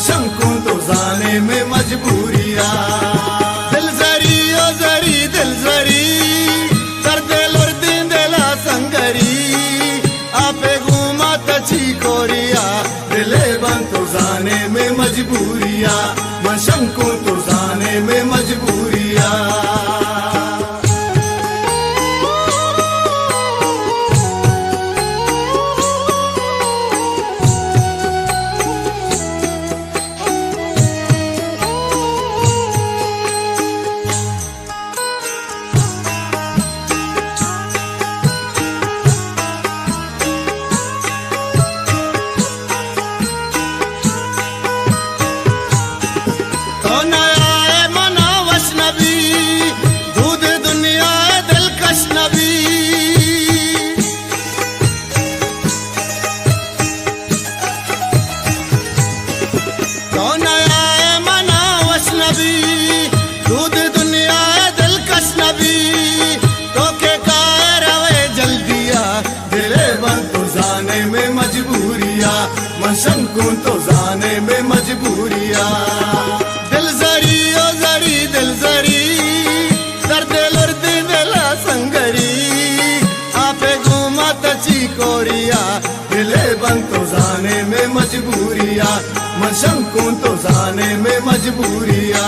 मशंकों तो जाने में मजबूरिया। दिल जरी ओ जरी दिल जरी कर दिल और दिन दिला संगरी आपे घूमा तची कोरिया दिले बन तो जाने में मजबूरिया मशंकों तो जाने में मजबूरिया। दूध दुनिया दिलकश नबी तो के कारवे जल्दिया दिले बन तो जाने में मजबूरिया मशंकों तो जाने में मजबूरिया। दिल जरी ओ जरी दिल जरी कर दिल और दिला संगरी आपे घूमा तची कोरिया दिले बन तो जाने में मजबूरिया मशंकों तो जाने में मजबूरिया।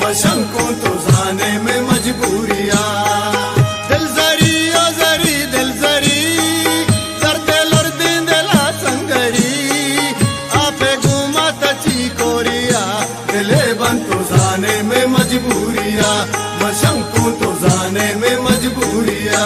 मशंकों तो जाने में मजबूरिया। दिल जरी ओ जरी दिल जरी कर दिल और दिन दिला संगरी आपे घूमा तची कोरिया दिले बन तो जाने में मजबूरिया मशंकों तो जाने में मजबूरिया।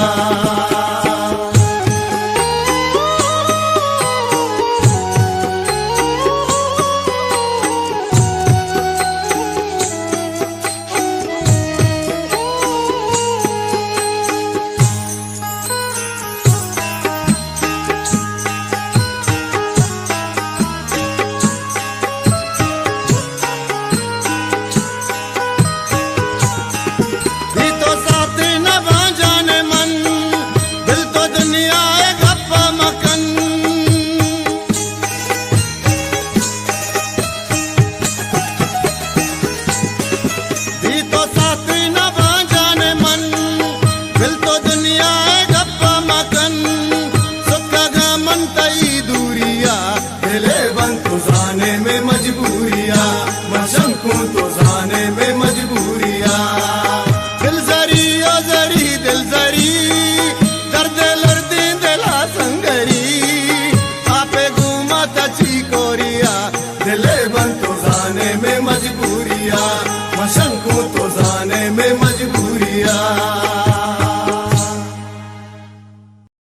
दिल तो दुनिया